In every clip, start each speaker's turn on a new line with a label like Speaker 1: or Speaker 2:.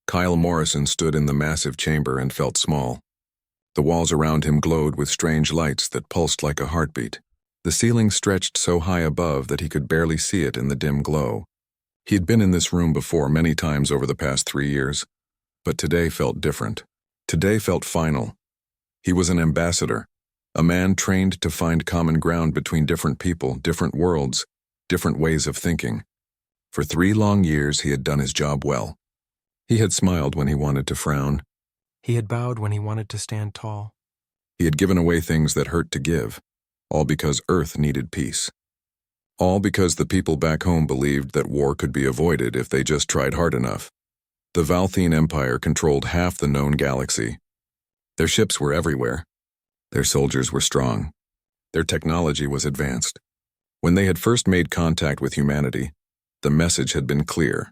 Speaker 1: Kyle Morrison stood in the massive chamber and felt small. The walls around him glowed with strange lights that pulsed like a heartbeat. The ceiling stretched so high above that he could barely see it in the dim glow. He had been in this room before many times over the past 3 years, but today felt different. Today felt final. He was an ambassador, a man trained to find common ground between different people, different worlds, different ways of thinking. For 3 long years he had done his job well. He had smiled when he wanted to frown.
Speaker 2: He had bowed when he wanted to stand tall.
Speaker 1: He had given away things that hurt to give, all because Earth needed peace. All because the people back home believed that war could be avoided if they just tried hard enough. The Valthene Empire controlled half the known galaxy. Their ships were everywhere. Their soldiers were strong. Their technology was advanced. When they had first made contact with humanity, the message had been clear.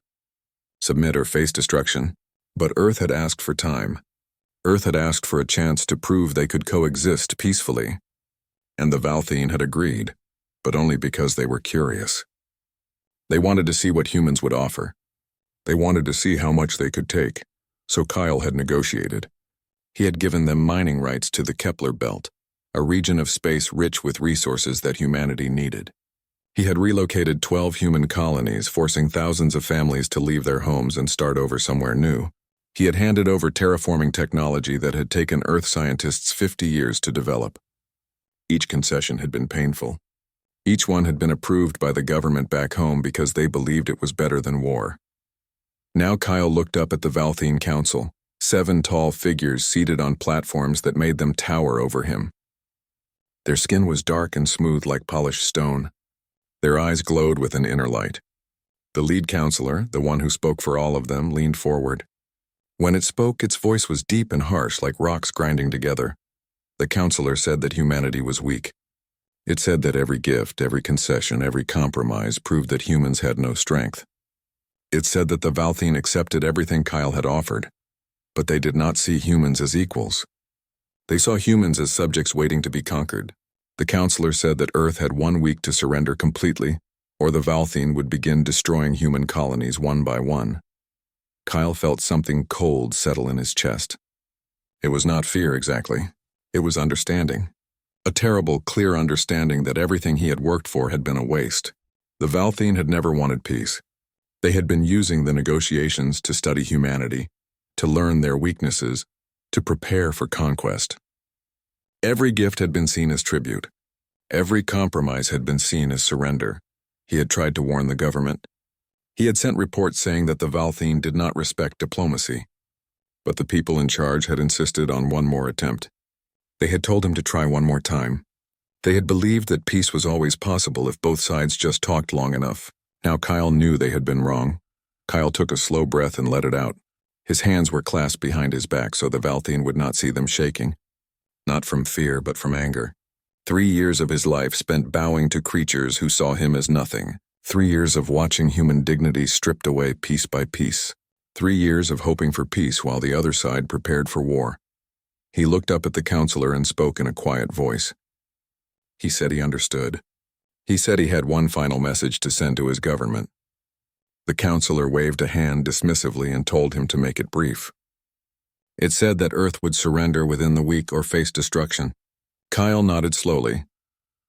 Speaker 1: Submit or face destruction. But Earth had asked for time. Earth had asked for a chance to prove they could coexist peacefully. And the Valthene had agreed, but only because they were curious. They wanted to see what humans would offer. They wanted to see how much they could take, so Kyle had negotiated. He had given them mining rights to the Kepler Belt, a region of space rich with resources that humanity needed. He had relocated 12 human colonies, forcing thousands of families to leave their homes and start over somewhere new. He had handed over terraforming technology that had taken Earth scientists 50 years to develop. Each concession had been painful. Each one had been approved by the government back home because they believed it was better than war. Now Kyle looked up at the Valthene Council, 7 tall figures seated on platforms that made them tower over him. Their skin was dark and smooth like polished stone. Their eyes glowed with an inner light. The lead counselor, the one who spoke for all of them, leaned forward. When it spoke, its voice was deep and harsh like rocks grinding together. The counselor said that humanity was weak. It said that every gift, every concession, every compromise proved that humans had no strength. It said that the Valthene accepted everything Kyle had offered, but they did not see humans as equals. They saw humans as subjects waiting to be conquered. The counselor said that Earth had 1 week to surrender completely, or the Valthene would begin destroying human colonies one by one. Kyle felt something cold settle in his chest. It was not fear exactly. It was understanding. A terrible, clear understanding that everything he had worked for had been a waste. The Valthene had never wanted peace. They had been using the negotiations to study humanity, to learn their weaknesses, to prepare for conquest. Every gift had been seen as tribute. Every compromise had been seen as surrender. He had tried to warn the government. He had sent reports saying that the Valthene did not respect diplomacy. But the people in charge had insisted on one more attempt. They had told him to try one more time. They had believed that peace was always possible if both sides just talked long enough. Now Kyle knew they had been wrong. Kyle took a slow breath and let it out. His hands were clasped behind his back so the Valthene would not see them shaking. Not from fear, but from anger. 3 years of his life spent bowing to creatures who saw him as nothing. 3 years of watching human dignity stripped away piece by piece. 3 years of hoping for peace while the other side prepared for war. He looked up at the counselor and spoke in a quiet voice. He said he understood. He said he had one final message to send to his government. The counselor waved a hand dismissively and told him to make it brief. It said that Earth would surrender within the week or face destruction. Kyle nodded slowly.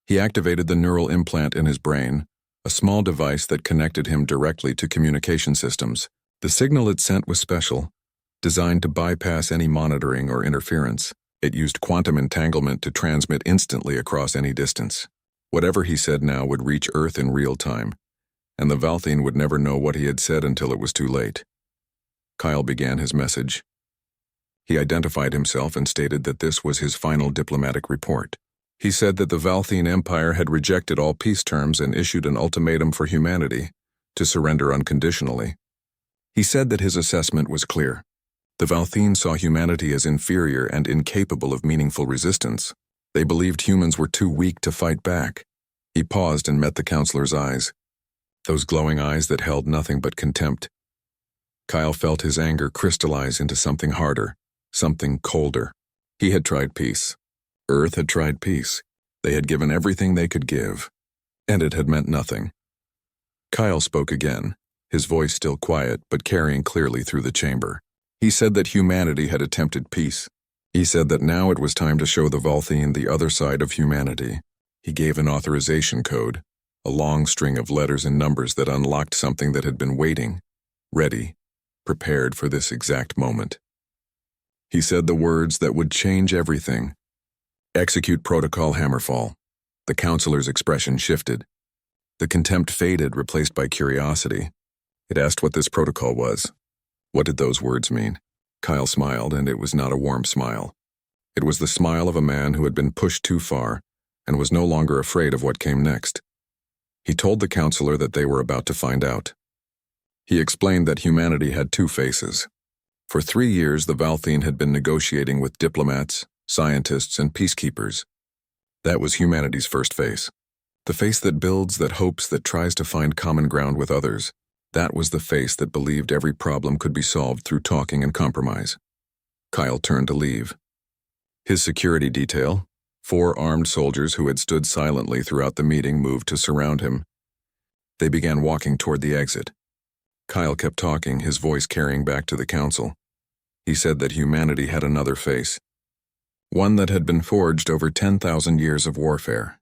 Speaker 1: He activated the neural implant in his brain, a small device that connected him directly to communication systems. The signal it sent was special, designed to bypass any monitoring or interference. It used quantum entanglement to transmit instantly across any distance. Whatever he said now would reach Earth in real time, and the Valthene would never know what he had said until it was too late. Kyle began his message. He identified himself and stated that this was his final diplomatic report. He said that the Valthene Empire had rejected all peace terms and issued an ultimatum for humanity to surrender unconditionally. He said that his assessment was clear. The Valthene saw humanity as inferior and incapable of meaningful resistance. They believed humans were too weak to fight back. He paused and met the counselor's eyes, those glowing eyes that held nothing but contempt. Kyle felt his anger crystallize into something harder, something colder. He had tried peace. Earth had tried peace. They had given everything they could give, and it had meant nothing. Kyle spoke again, his voice still quiet but carrying clearly through the chamber. He said that humanity had attempted peace. He said that now it was time to show the Valthine the other side of humanity. He gave an authorization code, a long string of letters and numbers that unlocked something that had been waiting, ready, prepared for this exact moment. He said the words that would change everything. Execute Protocol Hammerfall. The counselor's expression shifted. The contempt faded, replaced by curiosity. It asked what this protocol was. What did those words mean? Kyle smiled, and it was not a warm smile. It was the smile of a man who had been pushed too far and was no longer afraid of what came next. He told the counselor that they were about to find out. He explained that humanity had two faces. For 3 years, the Valthine had been negotiating with diplomats, scientists, and peacekeepers. That was humanity's first face. The face that builds, that hopes, that tries to find common ground with others. That was the face that believed every problem could be solved through talking and compromise. Kyle turned to leave. His security detail, 4 armed soldiers who had stood silently throughout the meeting, moved to surround him. They began walking toward the exit. Kyle kept talking, his voice carrying back to the council. He said that humanity had another face. One that had been forged over 10,000 years of warfare.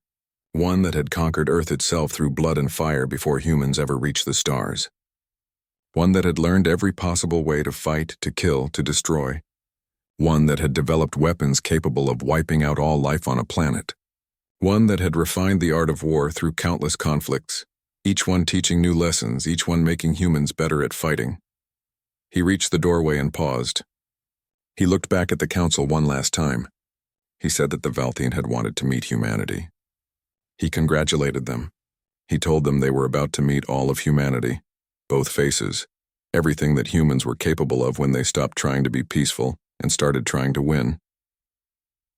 Speaker 1: One that had conquered Earth itself through blood and fire before humans ever reached the stars. One that had learned every possible way to fight, to kill, to destroy. One that had developed weapons capable of wiping out all life on a planet. One that had refined the art of war through countless conflicts, each one teaching new lessons, each one making humans better at fighting. He reached the doorway and paused. He looked back at the council one last time. He said that the Valthine had wanted to meet humanity. He congratulated them. He told them they were about to meet all of humanity, both faces, everything that humans were capable of when they stopped trying to be peaceful and started trying to win.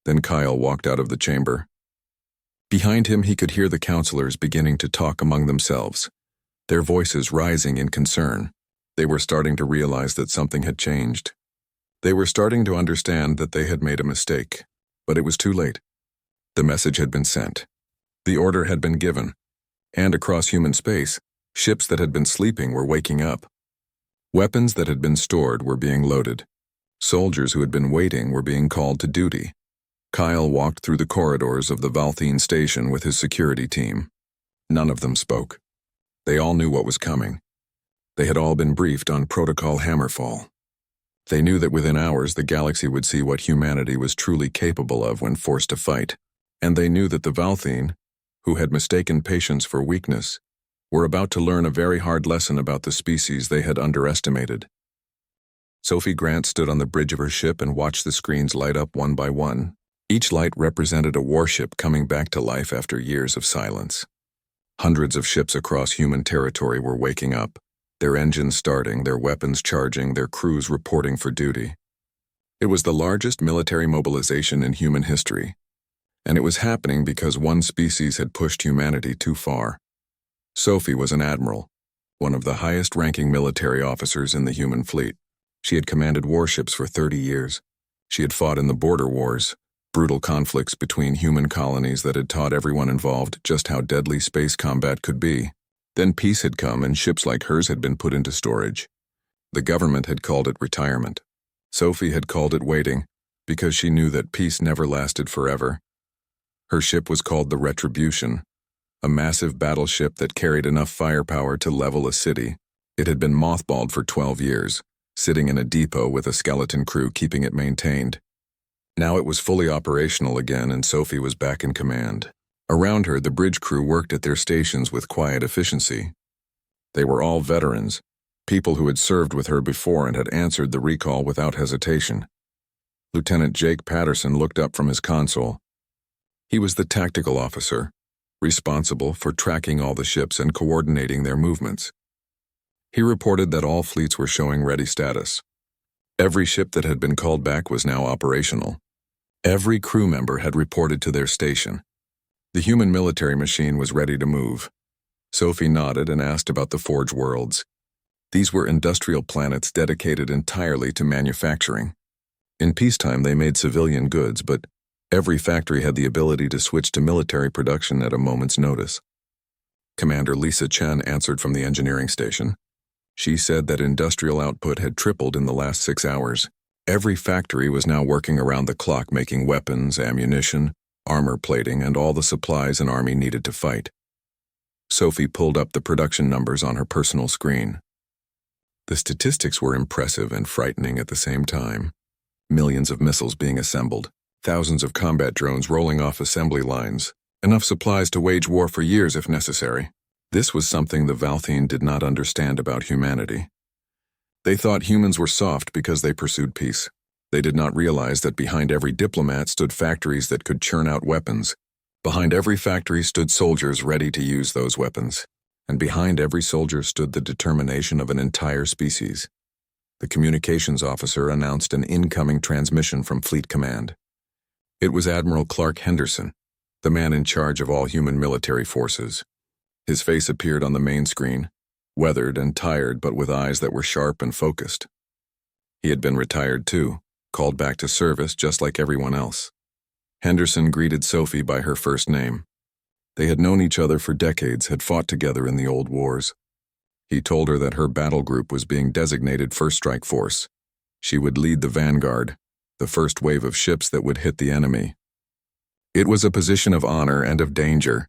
Speaker 1: Then Kyle walked out of the chamber. Behind him, he could hear the counselors beginning to talk among themselves, their voices rising in concern. They were starting to realize that something had changed. They were starting to understand that they had made a mistake, but it was too late. The message had been sent. The order had been given, and across human space, ships that had been sleeping were waking up. Weapons that had been stored were being loaded. Soldiers who had been waiting were being called to duty. Kyle walked through the corridors of the Valthine station with his security team. None of them spoke. They all knew what was coming. They had all been briefed on Protocol Hammerfall. They knew that within hours the galaxy would see what humanity was truly capable of when forced to fight, and they knew that the Valthine, who had mistaken patience for weakness, were about to learn a very hard lesson about the species they had underestimated. Sophie Grant stood on the bridge of her ship and watched the screens light up one by one. Each light represented a warship coming back to life after years of silence. Hundreds of ships across human territory were waking up, their engines starting, their weapons charging, their crews reporting for duty. It was the largest military mobilization in human history, and it was happening because one species had pushed humanity too far. Sophie was an admiral, one of the highest-ranking military officers in the human fleet. She had commanded warships for 30 years. She had fought in the border wars, brutal conflicts between human colonies that had taught everyone involved just how deadly space combat could be. Then peace had come and ships like hers had been put into storage. The government had called it retirement. Sophie had called it waiting, because she knew that peace never lasted forever. Her ship was called the Retribution, a massive battleship that carried enough firepower to level a city. It had been mothballed for 12 years, sitting in a depot with a skeleton crew keeping it maintained. Now it was fully operational again, and Sophie was back in command. Around her, the bridge crew worked at their stations with quiet efficiency. They were all veterans, people who had served with her before and had answered the recall without hesitation. Lieutenant Jake Patterson looked up from his console. He was the tactical officer, responsible for tracking all the ships and coordinating their movements. He reported that all fleets were showing ready status. Every ship that had been called back was now operational. Every crew member had reported to their station. The human military machine was ready to move. Sophie nodded and asked about the Forge Worlds. These were industrial planets dedicated entirely to manufacturing. In peacetime, they made civilian goods, but every factory had the ability to switch to military production at a moment's notice. Commander Lisa Chen answered from the engineering station. She said that industrial output had tripled in the last 6 hours. Every factory was now working around the clock making weapons, ammunition, armor plating, and all the supplies an army needed to fight. Sophie pulled up the production numbers on her personal screen. The statistics were impressive and frightening at the same time. Millions of missiles being assembled, thousands of combat drones rolling off assembly lines, enough supplies to wage war for years if necessary. This was something the Valthine did not understand about humanity. They thought humans were soft because they pursued peace. They did not realize that behind every diplomat stood factories that could churn out weapons. Behind every factory stood soldiers ready to use those weapons. And behind every soldier stood the determination of an entire species. The communications officer announced an incoming transmission from Fleet Command. It was Admiral Clark Henderson, the man in charge of all human military forces. His face appeared on the main screen, weathered and tired but with eyes that were sharp and focused. He had been retired too, called back to service just like everyone else. Henderson greeted Sophie by her first name. They had known each other for decades, had fought together in the old wars. He told her that her battle group was being designated First Strike Force. She would lead the vanguard, the first wave of ships that would hit the enemy. It was a position of honor and of danger.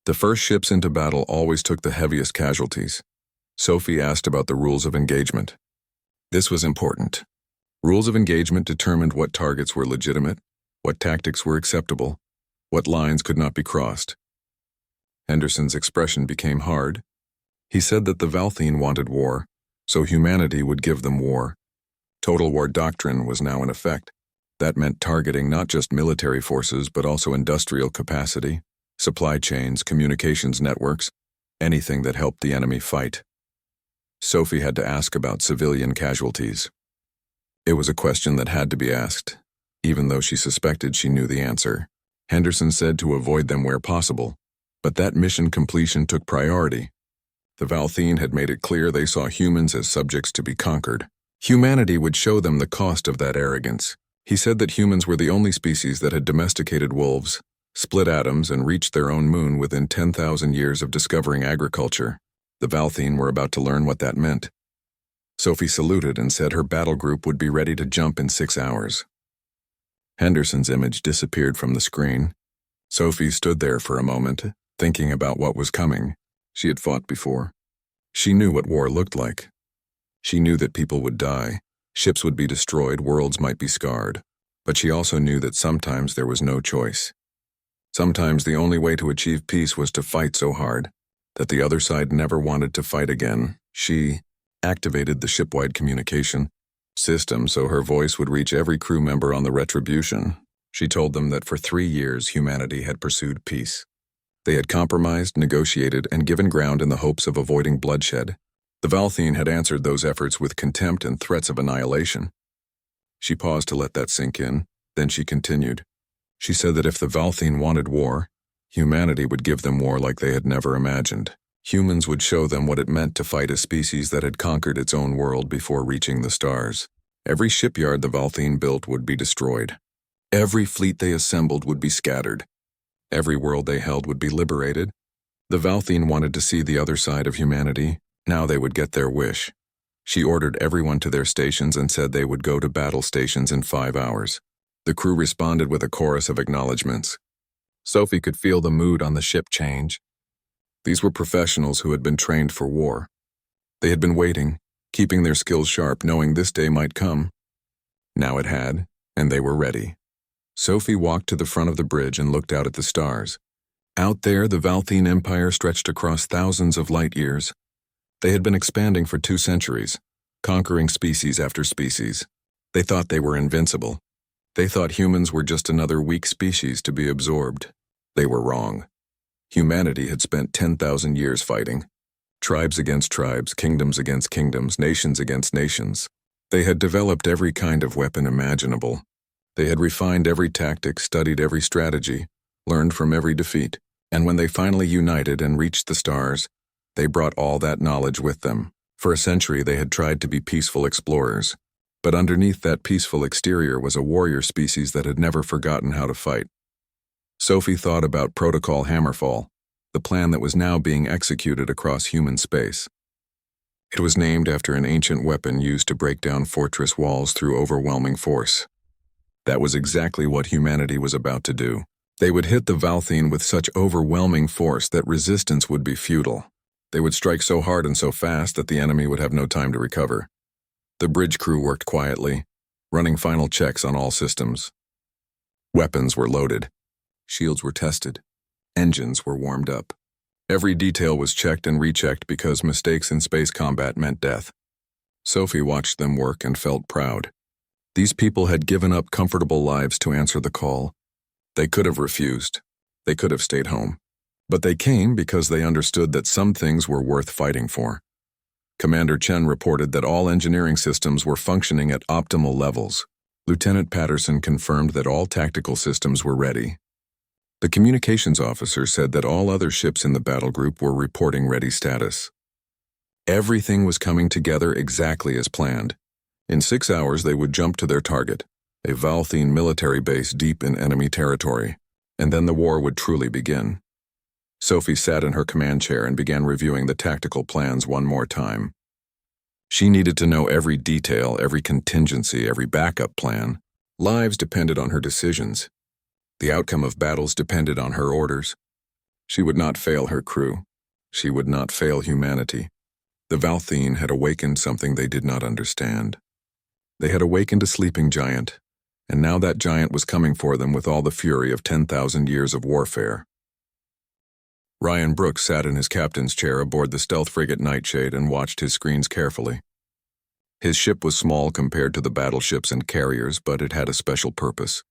Speaker 1: The first ships into battle always took the heaviest casualties. Sophie asked about the rules of engagement. This was important. Rules of engagement determined what targets were legitimate, what tactics were acceptable, what lines could not be crossed. Henderson's expression became hard. He said that the Valthine wanted war, so humanity would give them war. Total war doctrine was now in effect. That meant targeting not just military forces but also industrial capacity, supply chains, communications networks, anything that helped the enemy fight. Sophie had to ask about civilian casualties. It was a question that had to be asked, even though she suspected she knew the answer. Henderson said to avoid them where possible, but that mission completion took priority. The Valthine had made it clear they saw humans as subjects to be conquered. Humanity would show them the cost of that arrogance. He said that humans were the only species that had domesticated wolves, split atoms, and reached their own moon within 10,000 years of discovering agriculture. The Valthine were about to learn what that meant. Sophie saluted and said her battle group would be ready to jump in 6 hours. Henderson's image disappeared from the screen. Sophie stood there for a moment, thinking about what was coming. She had fought before. She knew what war looked like. She knew that people would die, ships would be destroyed, worlds might be scarred. But she also knew that sometimes there was no choice. Sometimes the only way to achieve peace was to fight so hard that the other side never wanted to fight again. She activated the shipwide communication system so her voice would reach every crew member on the Retribution. She told them that for 3 years humanity had pursued peace. They had compromised, negotiated, and given ground in the hopes of avoiding bloodshed. The Valthine had answered those efforts with contempt and threats of annihilation. She paused to let that sink in, then she continued. She said that if the Valthine wanted war, humanity would give them war like they had never imagined. Humans would show them what it meant to fight a species that had conquered its own world before reaching the stars. Every shipyard the Valthine built would be destroyed. Every fleet they assembled would be scattered. Every world they held would be liberated. The Valthine wanted to see the other side of humanity. Now they would get their wish. She ordered everyone to their stations and said they would go to battle stations in 5 hours. The crew responded with a chorus of acknowledgments. Sophie could feel the mood on the ship change. These were professionals who had been trained for war. They had been waiting, keeping their skills sharp, knowing this day might come. Now it had, and they were ready. Sophie walked to the front of the bridge and looked out at the stars. Out there, the Valthine Empire stretched across thousands of light years. They had been expanding for 2 centuries, conquering species after species. They thought they were invincible. They thought humans were just another weak species to be absorbed. They were wrong. Humanity had spent 10,000 years fighting. Tribes against tribes, kingdoms against kingdoms, nations against nations. They had developed every kind of weapon imaginable. They had refined every tactic, studied every strategy, learned from every defeat. And when they finally united and reached the stars, they brought all that knowledge with them. For a century they had tried to be peaceful explorers. But underneath that peaceful exterior was a warrior species that had never forgotten how to fight. Sophie thought about Protocol Hammerfall, the plan that was now being executed across human space. It was named after an ancient weapon used to break down fortress walls through overwhelming force. That was exactly what humanity was about to do. They would hit the Valthine with such overwhelming force that resistance would be futile. They would strike so hard and so fast that the enemy would have no time to recover. The bridge crew worked quietly, running final checks on all systems. Weapons were loaded. Shields were tested. Engines were warmed up. Every detail was checked and rechecked because mistakes in space combat meant death. Sophie watched them work and felt proud. These people had given up comfortable lives to answer the call. They could have refused. They could have stayed home. But they came because they understood that some things were worth fighting for. Commander Chen reported that all engineering systems were functioning at optimal levels. Lieutenant Patterson confirmed that all tactical systems were ready. The communications officer said that all other ships in the battle group were reporting ready status. Everything was coming together exactly as planned. In 6 hours they would jump to their target, a Valthine military base deep in enemy territory, and then the war would truly begin. Sophie sat in her command chair and began reviewing the tactical plans one more time. She needed to know every detail, every contingency, every backup plan. Lives depended on her decisions. The outcome of battles depended on her orders. She would not fail her crew. She would not fail humanity. The Valthine had awakened something they did not understand. They had awakened a sleeping giant, and now that giant was coming for them with all the fury of 10,000 years of warfare. Ryan Brooks sat in his captain's chair aboard the stealth frigate Nightshade and watched his screens carefully. His ship was small compared to the battleships and carriers, but it had a special purpose.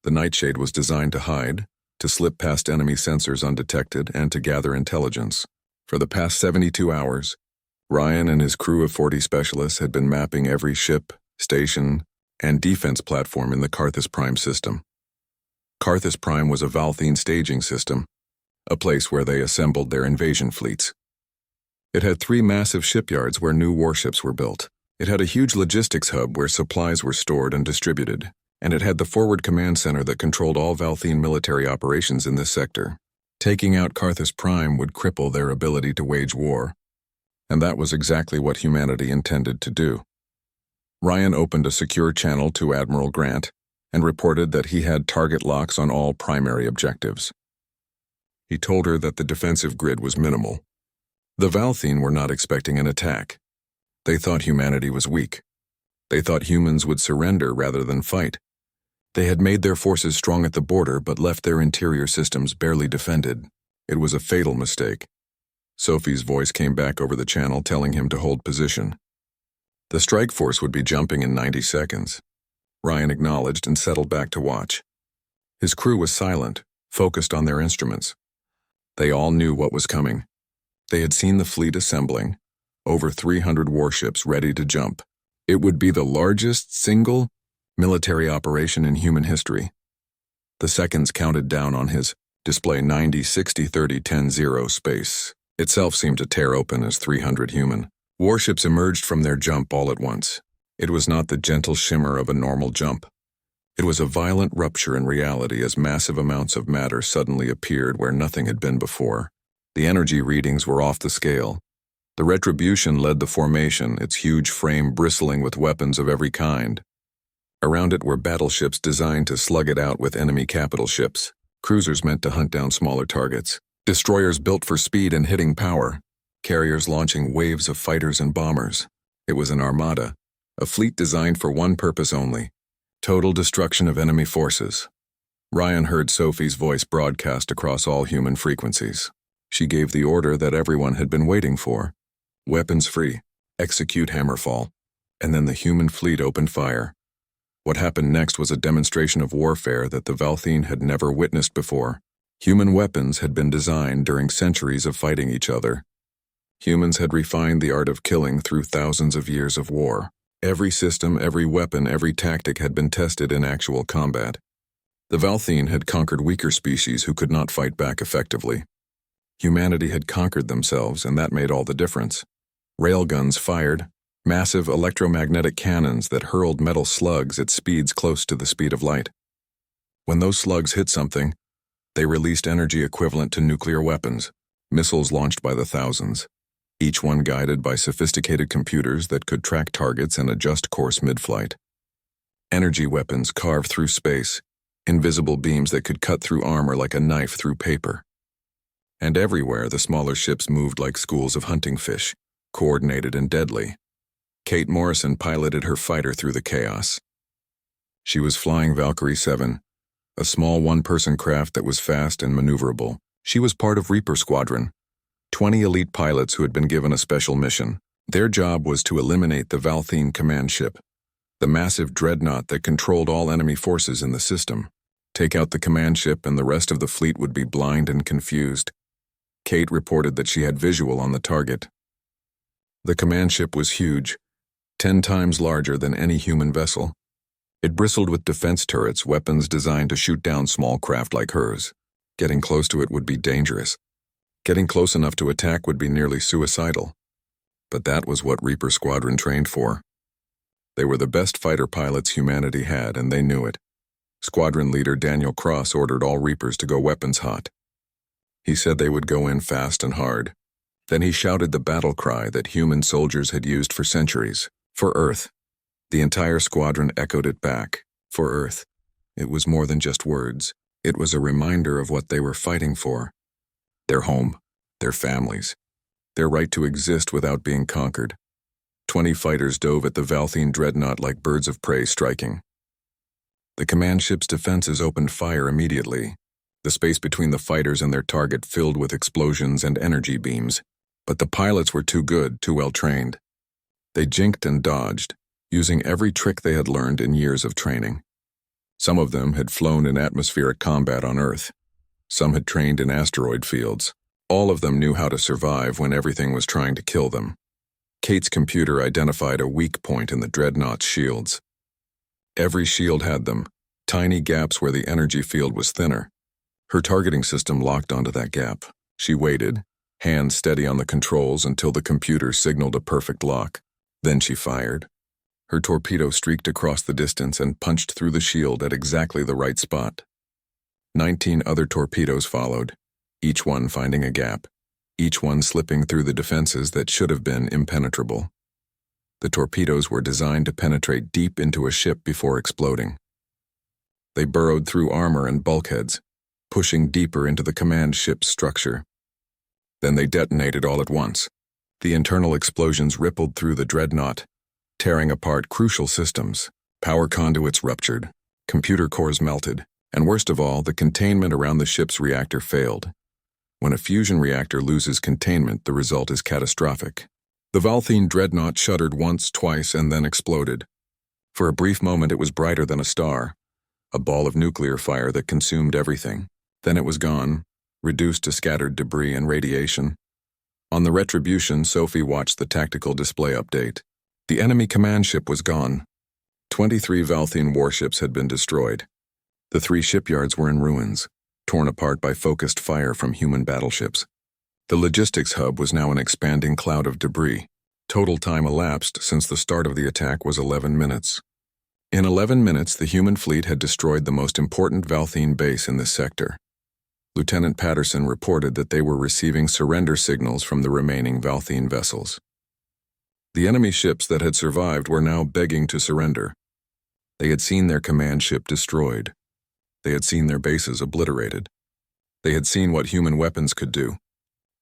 Speaker 1: The Nightshade was designed to hide, to slip past enemy sensors undetected, and to gather intelligence. For the past 72 hours, Ryan and his crew of 40 specialists had been mapping every ship, station, and defense platform in the Carthus Prime system. Carthus Prime was a Valthine staging system, a place where they assembled their invasion fleets. It had 3 massive shipyards where new warships were built. It had a huge logistics hub where supplies were stored and distributed, and it had the forward command center that controlled all Valthine military operations in this sector. Taking out Carthus Prime would cripple their ability to wage war, and that was exactly what humanity intended to do. Ryan opened a secure channel to Admiral Grant and reported that he had target locks on all primary objectives. He told her that the defensive grid was minimal. The Valthine were not expecting an attack. They thought humanity was weak. They thought humans would surrender rather than fight. They had made their forces strong at the border but left their interior systems barely defended. It was a fatal mistake. Sophie's voice came back over the channel telling him to hold position. The strike force would be jumping in 90 seconds. Ryan acknowledged and settled back to watch. His crew was silent, focused on their instruments. They all knew what was coming. They had seen the fleet assembling, over 300 warships ready to jump. It would be the largest single military operation in human history. The seconds counted down on his display 90, 60, 30, 10, 0 space. Itself seemed to tear open as 300 human warships emerged from their jump all at once. It was not the gentle shimmer of a normal jump. It was a violent rupture in reality as massive amounts of matter suddenly appeared where nothing had been before. The energy readings were off the scale. The Retribution led the formation, its huge frame bristling with weapons of every kind. Around it were battleships designed to slug it out with enemy capital ships, cruisers meant to hunt down smaller targets, destroyers built for speed and hitting power, carriers launching waves of fighters and bombers. It was an armada, a fleet designed for one purpose only: total destruction of enemy forces. Ryan heard Sophie's voice broadcast across all human frequencies. She gave the order that everyone had been waiting for: weapons free, execute Hammerfall. And then the human fleet opened fire. What happened next was a demonstration of warfare that the Valthine had never witnessed before. Human weapons had been designed during centuries of fighting each other. Humans had refined the art of killing through thousands of years of war. Every system, every weapon, every tactic had been tested in actual combat. The Valthine had conquered weaker species who could not fight back effectively. Humanity had conquered themselves, and that made all the difference. Railguns fired, massive electromagnetic cannons that hurled metal slugs at speeds close to the speed of light. When those slugs hit something, they released energy equivalent to nuclear weapons, missiles launched by the thousands. each one guided by sophisticated computers that could track targets and adjust course mid-flight. Energy weapons carved through space, invisible beams that could cut through armor like a knife through paper. And everywhere the smaller ships moved like schools of hunting fish, coordinated and deadly. Kate Morrison piloted her fighter through the chaos. She was flying Valkyrie 7, a small one-person craft that was fast and maneuverable. She was part of Reaper Squadron, 20 elite pilots who had been given a special mission. Their job was to eliminate the Valthene command ship, the massive dreadnought that controlled all enemy forces in the system. Take out the command ship and the rest of the fleet would be blind and confused. Kate reported that she had visual on the target. The command ship was huge, 10 times larger than any human vessel. It bristled with defense turrets, weapons designed to shoot down small craft like hers. Getting close to it would be dangerous. Getting close enough to attack would be nearly suicidal. But that was what Reaper Squadron trained for. They were the best fighter pilots humanity had, and they knew it. Squadron leader Daniel Cross ordered all Reapers to go weapons hot. He said they would go in fast and hard. Then he shouted the battle cry that human soldiers had used for centuries. For Earth. The entire squadron echoed it back. For Earth. It was more than just words. It was a reminder of what they were fighting for. Their home, their families, their right to exist without being conquered. 20 fighters dove at the Valthene dreadnought like birds of prey striking. The command ship's defenses opened fire immediately. The space between the fighters and their target filled with explosions and energy beams. But the pilots were too good, too well trained. They jinked and dodged, using every trick they had learned in years of training. Some of them had flown in atmospheric combat on Earth. Some had trained in asteroid fields. All of them knew how to survive when everything was trying to kill them. Kate's computer identified a weak point in the dreadnought's shields. Every shield had them, tiny gaps where the energy field was thinner. Her targeting system locked onto that gap. She waited, hands steady on the controls until the computer signaled a perfect lock. Then she fired. Her torpedo streaked across the distance and punched through the shield at exactly the right spot. 19 other torpedoes followed, each one finding a gap, each one slipping through the defenses that should have been impenetrable. The torpedoes were designed to penetrate deep into a ship before exploding. They burrowed through armor and bulkheads, pushing deeper into the command ship's structure. Then they detonated all at once. The internal explosions rippled through the dreadnought, tearing apart crucial systems. Power conduits ruptured, computer cores melted, and worst of all, the containment around the ship's reactor failed. When a fusion reactor loses containment, the result is catastrophic. The Valthene dreadnought shuddered once, twice, and then exploded. For a brief moment it was brighter than a star, a ball of nuclear fire that consumed everything. Then it was gone, reduced to scattered debris and radiation. On the Retribution, Sophie watched the tactical display update. The enemy command ship was gone. 23 Valthene warships had been destroyed. The 3 shipyards were in ruins, torn apart by focused fire from human battleships. The logistics hub was now an expanding cloud of debris. Total time elapsed since the start of the attack was 11 minutes. In 11 minutes, the human fleet had destroyed the most important Valthene base in this sector. Lieutenant Patterson reported that they were receiving surrender signals from the remaining Valthene vessels. The enemy ships that had survived were now begging to surrender. They had seen their command ship destroyed. They had seen their bases obliterated. They had seen what human weapons could do,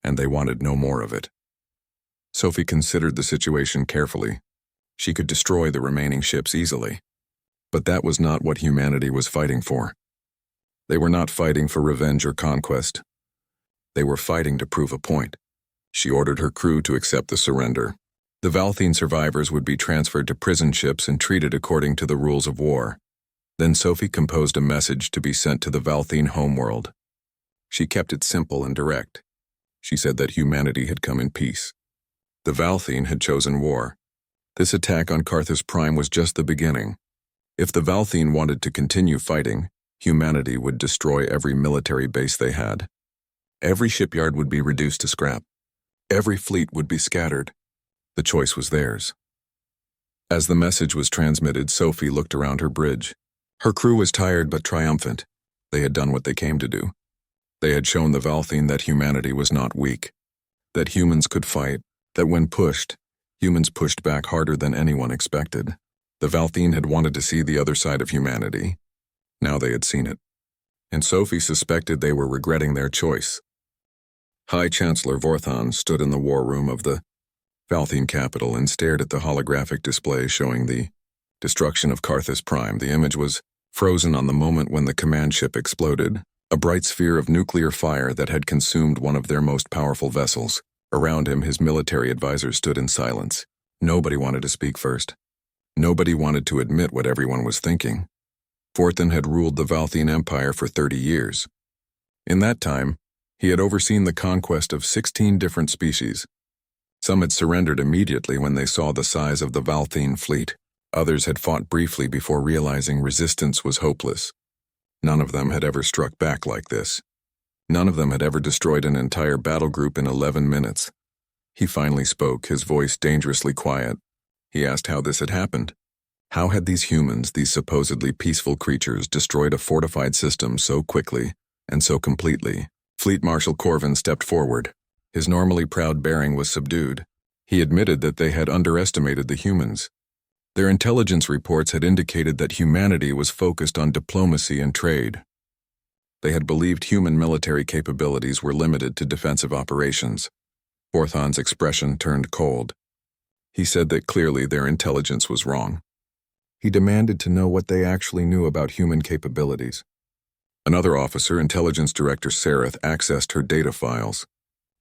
Speaker 1: and they wanted no more of it. Sophie considered the situation carefully. She could destroy the remaining ships easily. But that was not what humanity was fighting for. They were not fighting for revenge or conquest. They were fighting to prove a point. She ordered her crew to accept the surrender. The Valthene survivors would be transferred to prison ships and treated according to the rules of war. Then Sophie composed a message to be sent to the Valthene homeworld. She kept it simple and direct. She said that humanity had come in peace. The Valthene had chosen war. This attack on Carthus Prime was just the beginning. If the Valthene wanted to continue fighting, humanity would destroy every military base they had. Every shipyard would be reduced to scrap. Every fleet would be scattered. The choice was theirs. As the message was transmitted, Sophie looked around her bridge. Her crew was tired but triumphant. They had done what they came to do. They had shown the Valthene that humanity was not weak, that humans could fight, That when pushed, humans pushed back harder than anyone expected. The Valthine had wanted to see the other side of humanity. Now they had seen it. And Sophie suspected they were regretting their choice. High Chancellor Vorthon stood in the war room of the Valthine capital and stared at the holographic display showing the destruction of Carthus Prime. The image was frozen on the moment when the command ship exploded, a bright sphere of nuclear fire that had consumed one of their most powerful vessels. Around him, his military advisors stood in silence. Nobody wanted to speak first. Nobody wanted to admit what everyone was thinking. Vorthon had ruled the Valthine Empire for 30 years. In that time, he had overseen the conquest of 16 different species. Some had surrendered immediately when they saw the size of the Valthine fleet. Others had fought briefly before realizing resistance was hopeless. None of them had ever struck back like this. None of them had ever destroyed an entire battle group in 11 minutes. He finally spoke, his voice dangerously quiet. He asked how this had happened. How had these humans, these supposedly peaceful creatures, destroyed a fortified system so quickly and so completely? Fleet Marshal Corvin stepped forward. His normally proud bearing was subdued. He admitted that they had underestimated the humans. Their intelligence reports had indicated that humanity was focused on diplomacy and trade. They had believed human military capabilities were limited to defensive operations. Vorthon's expression turned cold. He said that clearly their intelligence was wrong. He demanded to know what they actually knew about human capabilities. Another officer, Intelligence Director Sareth, accessed her data files.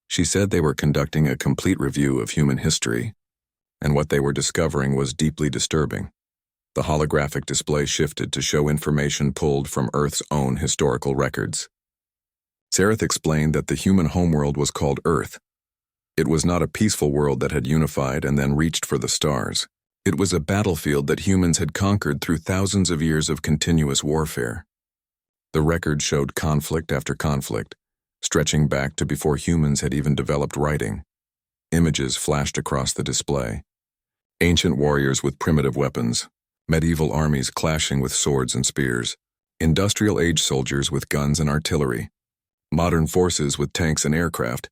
Speaker 1: She said they were conducting a complete review of human history, and what they were discovering was deeply disturbing. The holographic display shifted to show information pulled from Earth's own historical records. Sareth explained that the human homeworld was called Earth. It was not a peaceful world that had unified and then reached for the stars. It was a battlefield that humans had conquered through thousands of years of continuous warfare. The record showed conflict after conflict, stretching back to before humans had even developed writing. Images flashed across the display. Ancient warriors with primitive weapons, medieval armies clashing with swords and spears, industrial-age soldiers with guns and artillery, modern forces with tanks and aircraft,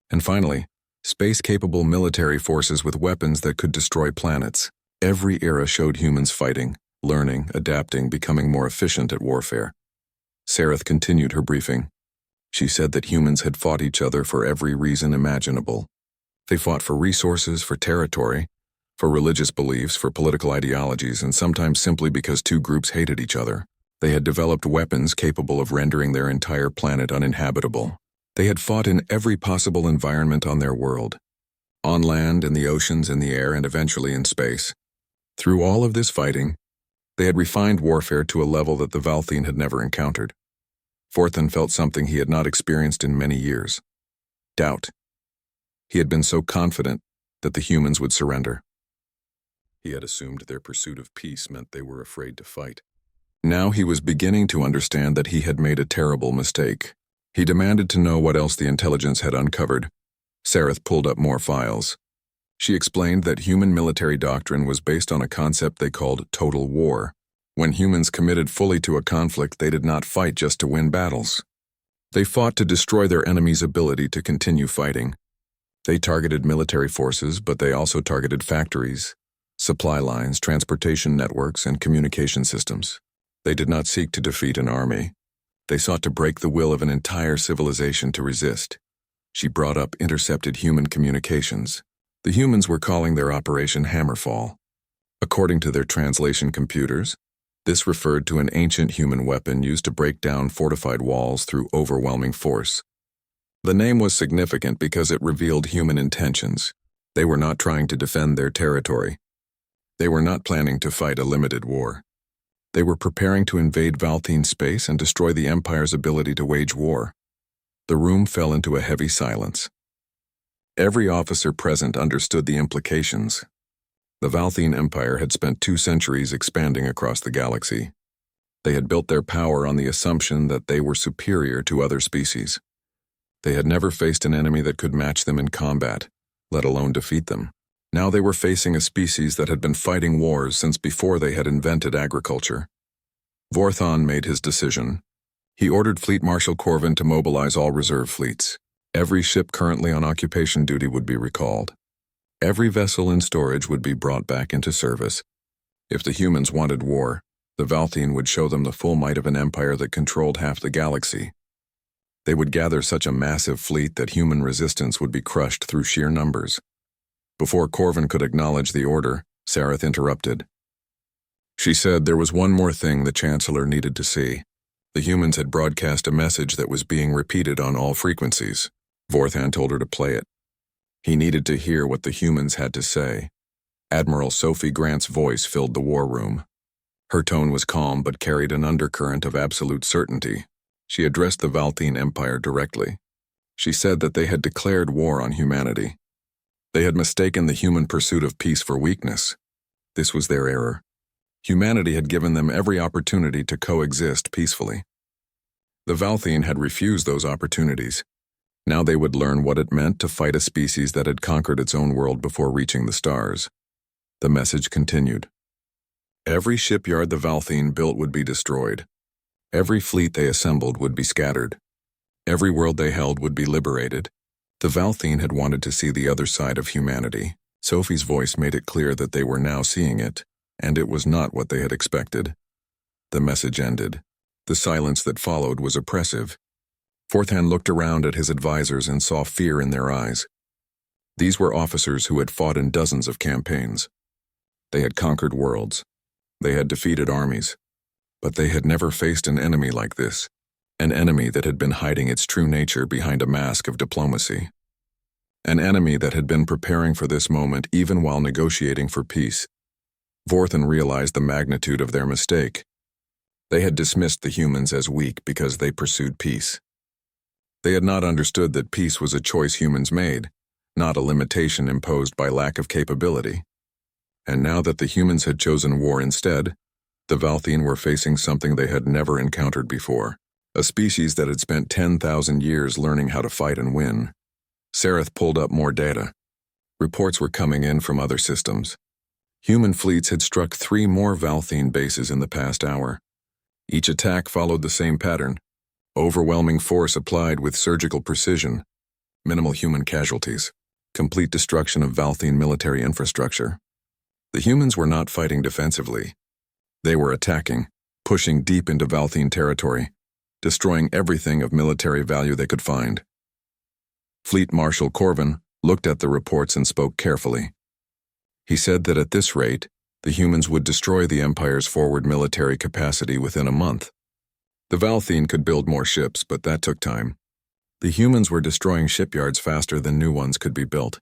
Speaker 1: and finally, space-capable military forces with weapons that could destroy planets. Every era showed humans fighting, learning, adapting, becoming more efficient at warfare. Sareth continued her briefing. She said that humans had fought each other for every reason imaginable. They fought for resources, for territory, for religious beliefs, for political ideologies, and sometimes simply because two groups hated each other. They had developed weapons capable of rendering their entire planet uninhabitable. They had fought in every possible environment on their world. On land, in the oceans, in the air, and eventually in space. Through all of this fighting, they had refined warfare to a level that the Valthine had never encountered. Vorthon felt something he had not experienced in many years. Doubt. He had been so confident that the humans would surrender. He had assumed their pursuit of peace meant they were afraid to fight. Now he was beginning to understand that he had made a terrible mistake. He demanded to know what else the intelligence had uncovered. Sareth pulled up more files. She explained that human military doctrine was based on a concept they called total war. When humans committed fully to a conflict, they did not fight just to win battles. They fought to destroy their enemy's ability to continue fighting. They targeted military forces, but they also targeted factories, supply lines, transportation networks, and communication systems. They did not seek to defeat an army. They sought to break the will of an entire civilization to resist. She brought up intercepted human communications. The humans were calling their operation Hammerfall. According to their translation computers, this referred to an ancient human weapon used to break down fortified walls through overwhelming force. The name was significant because it revealed human intentions. They were not trying to defend their territory. They were not planning to fight a limited war. They were preparing to invade Valthine space and destroy the Empire's ability to wage war. The room fell into a heavy silence. Every officer present understood the implications. The Valthine Empire had spent 2 centuries expanding across the galaxy. They had built their power on the assumption that they were superior to other species. They had never faced an enemy that could match them in combat, let alone defeat them. Now they were facing a species that had been fighting wars since before they had invented agriculture. Vorthon made his decision. He ordered Fleet Marshal Corvin to mobilize all reserve fleets. Every ship currently on occupation duty would be recalled. Every vessel in storage would be brought back into service. If the humans wanted war, the Valthine would show them the full might of an empire that controlled half the galaxy. They would gather such a massive fleet that human resistance would be crushed through sheer numbers. Before Corvin could acknowledge the order, Sareth interrupted. She said there was one more thing the Chancellor needed to see. The humans had broadcast a message that was being repeated on all frequencies. Vorthan told her to play it. He needed to hear what the humans had to say. Admiral Sophie Grant's voice filled the war room. Her tone was calm but carried an undercurrent of absolute certainty. She addressed the Valthine Empire directly. She said that they had declared war on humanity. They had mistaken the human pursuit of peace for weakness. This was their error. Humanity had given them every opportunity to coexist peacefully. The Valthine had refused those opportunities. Now they would learn what it meant to fight a species that had conquered its own world before reaching the stars. The message continued. Every shipyard the Valthine built would be destroyed. Every fleet they assembled would be scattered. Every world they held would be liberated. The Valthine had wanted to see the other side of humanity. Sophie's voice made it clear that they were now seeing it, and it was not what they had expected. The message ended. The silence that followed was oppressive. Vorthan looked around at his advisors and saw fear in their eyes. These were officers who had fought in dozens of campaigns. They had conquered worlds. They had defeated armies. But they had never faced an enemy like this, an enemy that had been hiding its true nature behind a mask of diplomacy. An enemy that had been preparing for this moment even while negotiating for peace. Vorthan realized the magnitude of their mistake. They had dismissed the humans as weak because they pursued peace. They had not understood that peace was a choice humans made, not a limitation imposed by lack of capability. And now that the humans had chosen war instead, the Valthine were facing something they had never encountered before, a species that had spent 10,000 years learning how to fight and win. Sareth pulled up more data. Reports were coming in from other systems. Human fleets had struck 3 more Valthine bases in the past hour. Each attack followed the same pattern. Overwhelming force applied with surgical precision. Minimal human casualties. Complete destruction of Valthine military infrastructure. The humans were not fighting defensively. They were attacking, pushing deep into Valthine territory, destroying everything of military value they could find. Fleet Marshal Corvin looked at the reports and spoke carefully. He said that at this rate, the humans would destroy the Empire's forward military capacity within a month. The Valthine could build more ships, but that took time. The humans were destroying shipyards faster than new ones could be built.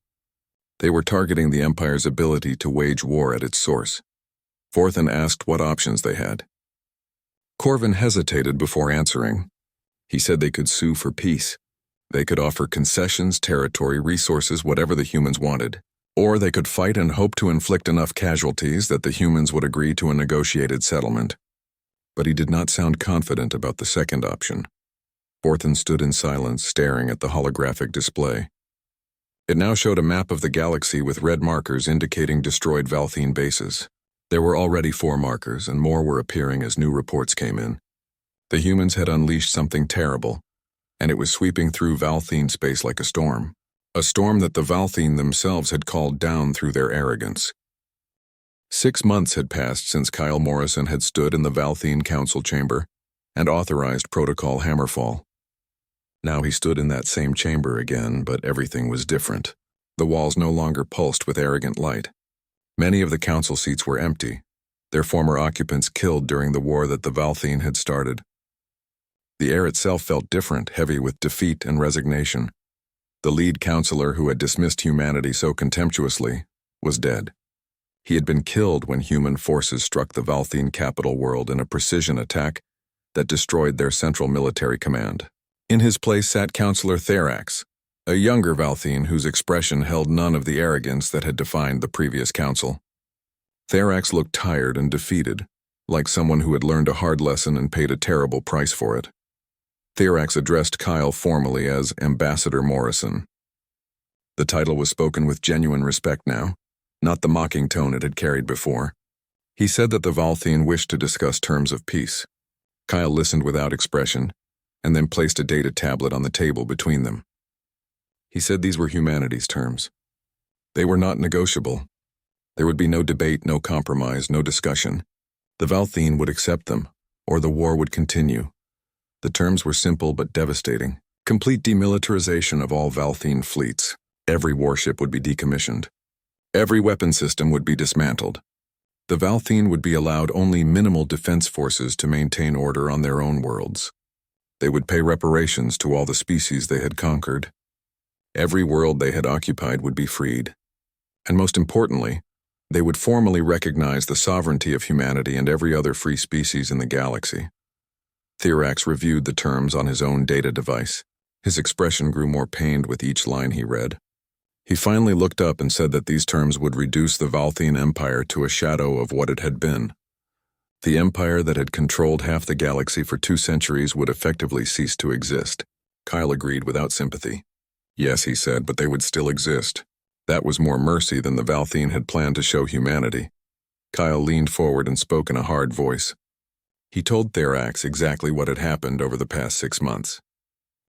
Speaker 1: They were targeting the Empire's ability to wage war at its source. Vorthan asked what options they had. Corvin hesitated before answering. He said they could sue for peace. They could offer concessions, territory, resources, whatever the humans wanted. Or they could fight and hope to inflict enough casualties that the humans would agree to a negotiated settlement. But he did not sound confident about the second option. Vorthan stood in silence, staring at the holographic display. It now showed a map of the galaxy with red markers indicating destroyed Valthine bases. There were already 4 markers, and more were appearing as new reports came in. The humans had unleashed something terrible, and it was sweeping through Valthine space like a storm that the Valthine themselves had called down through their arrogance. 6 months had passed since Kyle Morrison had stood in the Valthine Council chamber and authorized Protocol Hammerfall. Now he stood in that same chamber again, but everything was different. The walls no longer pulsed with arrogant light. Many of the council seats were empty, their former occupants killed during the war that the Valthine had started. The air itself felt different, heavy with defeat and resignation. The lead counselor who had dismissed humanity so contemptuously was dead. He had been killed when human forces struck the Valthine capital world in a precision attack that destroyed their central military command. In his place sat Counselor Therax, a younger Valthine whose expression held none of the arrogance that had defined the previous council. Therax looked tired and defeated, like someone who had learned a hard lesson and paid a terrible price for it. Therax addressed Kyle formally as Ambassador Morrison. The title was spoken with genuine respect now, not the mocking tone it had carried before. He said that the Valthine wished to discuss terms of peace. Kyle listened without expression, and then placed a data tablet on the table between them. He said these were humanity's terms. They were not negotiable. There would be no debate, no compromise, no discussion. The Valthene would accept them, or the war would continue. The terms were simple but devastating. Complete demilitarization of all Valthene fleets. Every warship would be decommissioned. Every weapon system would be dismantled. The Valthene would be allowed only minimal defense forces to maintain order on their own worlds. They would pay reparations to all the species they had conquered. Every world they had occupied would be freed. And most importantly, they would formally recognize the sovereignty of humanity and every other free species in the galaxy. Therax reviewed the terms on his own data device. His expression grew more pained with each line he read. He finally looked up and said that these terms would reduce the Valthene Empire to a shadow of what it had been. The empire that had controlled half the galaxy for 2 centuries would effectively cease to exist. Kyle agreed without sympathy. Yes, he said, but they would still exist. That was more mercy than the Valthene had planned to show humanity. Kyle leaned forward and spoke in a hard voice. He told Therax exactly what had happened over the past 6 months.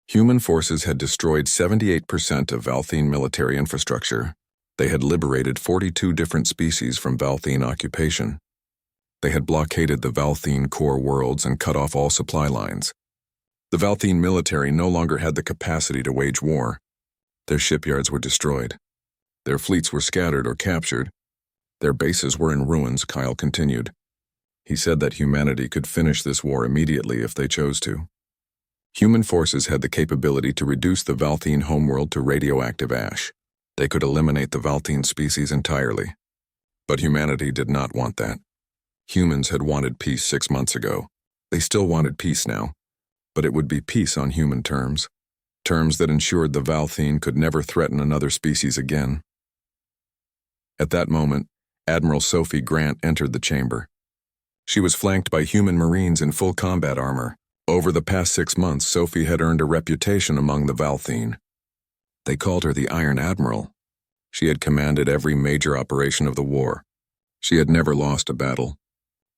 Speaker 1: Human forces had destroyed 78% of Valthene military infrastructure. They had liberated 42 different species from Valthene occupation. They had blockaded the Valthene core worlds and cut off all supply lines. The Valthene military no longer had the capacity to wage war. Their shipyards were destroyed. Their fleets were scattered or captured. Their bases were in ruins, Kyle continued. He said that humanity could finish this war immediately if they chose to. Human forces had the capability to reduce the Valthene homeworld to radioactive ash. They could eliminate the Valthene species entirely. But humanity did not want that. Humans had wanted peace 6 months ago. They still wanted peace now. But it would be peace on human terms. Terms that ensured the Valthene could never threaten another species again. At that moment, Admiral Sophie Grant entered the chamber. She was flanked by human Marines in full combat armor. Over the past 6 months, Sophie had earned a reputation among the Valthene. They called her the Iron Admiral. She had commanded every major operation of the war. She had never lost a battle.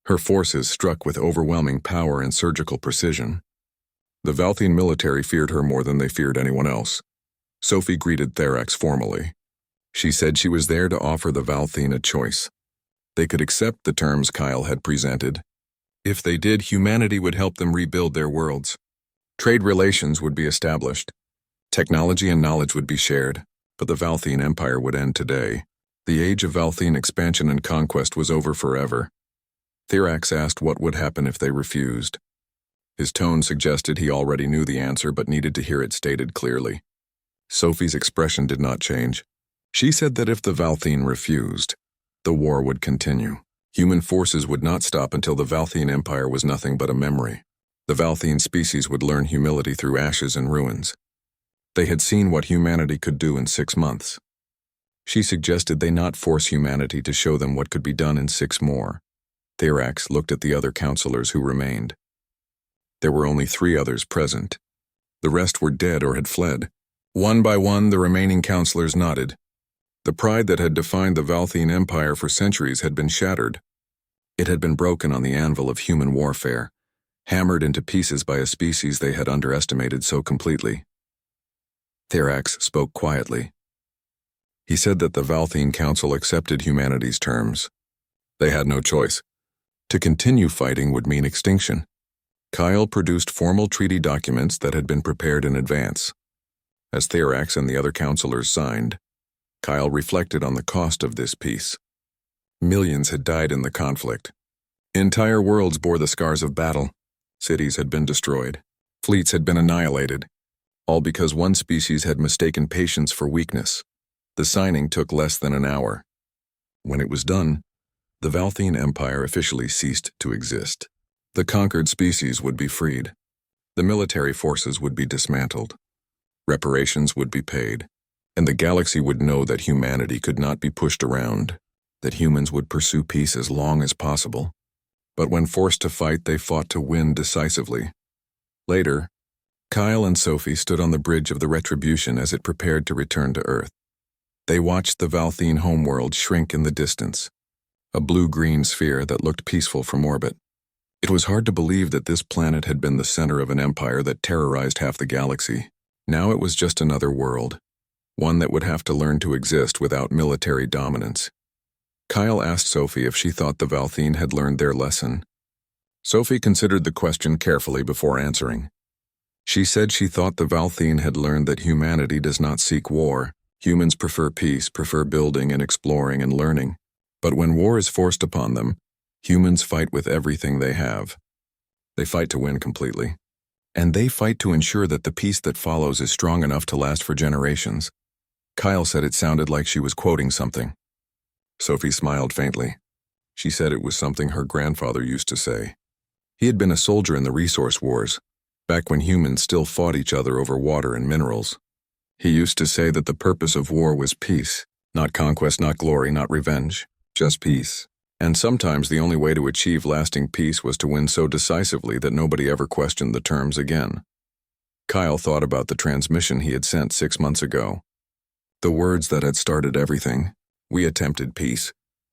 Speaker 1: Her forces struck with overwhelming power and surgical precision. The Valthene military feared her more than they feared anyone else. Sophie greeted Therax formally. She said she was there to offer the Valthene a choice. They could accept the terms Kyle had presented. If they did, humanity would help them rebuild their worlds. Trade relations would be established. Technology and knowledge would be shared, but the Valthene Empire would end today. The age of Valthene expansion and conquest was over forever. Therax asked what would happen if they refused. His tone suggested he already knew the answer but needed to hear it stated clearly. Sophie's expression did not change. She said that if the Valthene refused, the war would continue. Human forces would not stop until the Valthene Empire was nothing but a memory. The Valthene species would learn humility through ashes and ruins. They had seen what humanity could do in 6 months. She suggested they not force humanity to show them what could be done in 6 more. Therax looked at the other counselors who remained. There were only 3 others present. The rest were dead or had fled. One by one, the remaining counselors nodded. The pride that had defined the Valthene Empire for centuries had been shattered. It had been broken on the anvil of human warfare, hammered into pieces by a species they had underestimated so completely. Therax spoke quietly. He said that the Valthene Council accepted humanity's terms. They had no choice. To continue fighting would mean extinction. Kyle produced formal treaty documents that had been prepared in advance. As Therax and the other counselors signed, Kyle reflected on the cost of this peace. Millions had died in the conflict. Entire worlds bore the scars of battle. Cities had been destroyed. Fleets had been annihilated. All because one species had mistaken patience for weakness. The signing took less than an hour. When it was done, the Valthene Empire officially ceased to exist. The conquered species would be freed. The military forces would be dismantled. Reparations would be paid. And the galaxy would know that humanity could not be pushed around, that humans would pursue peace as long as possible. But when forced to fight, they fought to win decisively. Later, Kyle and Sophie stood on the bridge of the Retribution as it prepared to return to Earth. They watched the Valthene homeworld shrink in the distance, a blue-green sphere that looked peaceful from orbit. It was hard to believe that this planet had been the center of an empire that terrorized half the galaxy. Now it was just another world. one that would have to learn to exist without military dominance. Kyle asked Sophie if she thought the Valthene had learned their lesson. Sophie considered the question carefully before answering. She said she thought the Valthene had learned that humanity does not seek war. Humans prefer peace, prefer building and exploring and learning. But when war is forced upon them, humans fight with everything they have. They fight to win completely. And they fight to ensure that the peace that follows is strong enough to last for generations. Kyle said it sounded like she was quoting something. Sophie smiled faintly. She said it was something her grandfather used to say. He had been a soldier in the resource wars, back when humans still fought each other over water and minerals. He used to say that the purpose of war was peace, not conquest, not glory, not revenge, just peace. And sometimes the only way to achieve lasting peace was to win so decisively that nobody ever questioned the terms again. Kyle thought about the transmission he had sent 6 months ago. The words that had started everything. We attempted peace.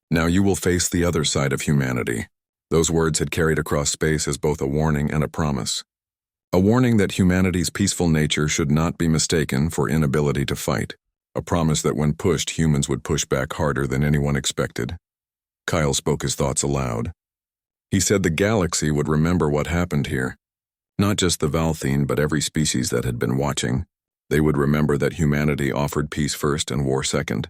Speaker 1: Now you will face the other side of humanity. Those words had carried across space as both a warning and a promise. A warning that humanity's peaceful nature should not be mistaken for inability to fight. A promise that when pushed, humans would push back harder than anyone expected. Kyle spoke his thoughts aloud. He said the galaxy would remember what happened here. Not just the Valthene, but every species that had been watching. They would remember that humanity offered peace first and war second.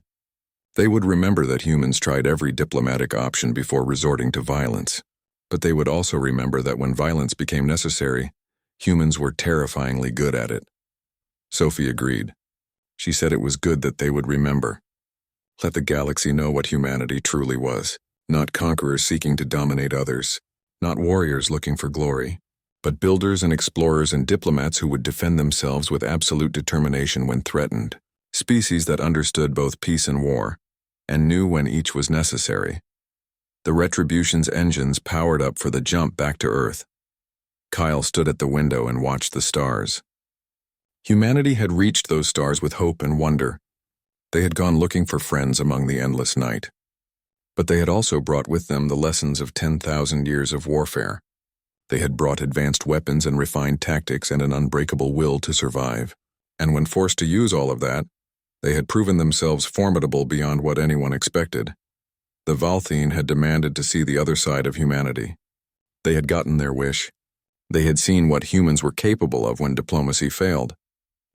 Speaker 1: They would remember that humans tried every diplomatic option before resorting to violence. But they would also remember that when violence became necessary, humans were terrifyingly good at it. Sophie agreed. She said it was good that they would remember. Let the galaxy know what humanity truly was. Not conquerors seeking to dominate others, not warriors looking for glory, but builders and explorers and diplomats who would defend themselves with absolute determination when threatened, species that understood both peace and war, and knew when each was necessary. The Retribution's engines powered up for the jump back to Earth. Kyle stood at the window and watched the stars. Humanity had reached those stars with hope and wonder. They had gone looking for friends among the endless night. But they had also brought with them the lessons of 10,000 years of warfare. They had brought advanced weapons and refined tactics and an unbreakable will to survive. And when forced to use all of that, they had proven themselves formidable beyond what anyone expected. The Valthene had demanded to see the other side of humanity. They had gotten their wish. They had seen what humans were capable of when diplomacy failed.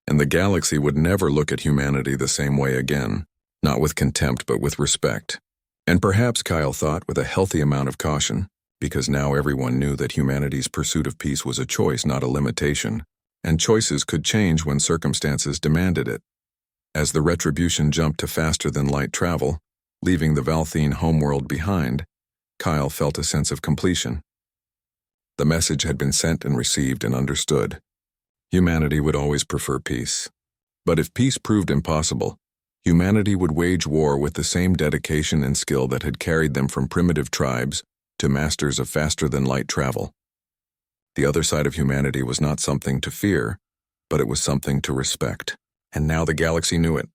Speaker 1: And the galaxy would never look at humanity the same way again, not with contempt but with respect. And perhaps, Kyle thought, with a healthy amount of caution, because now everyone knew that humanity's pursuit of peace was a choice, not a limitation, and choices could change when circumstances demanded it. As the Retribution jumped to faster-than-light travel, leaving the Valthene homeworld behind, Kyle felt a sense of completion. The message had been sent and received and understood. Humanity would always prefer peace. But if peace proved impossible, humanity would wage war with the same dedication and skill that had carried them from primitive tribes to masters of faster-than-light travel. The other side of humanity was not something to fear, but it was something to respect. And now the galaxy knew it.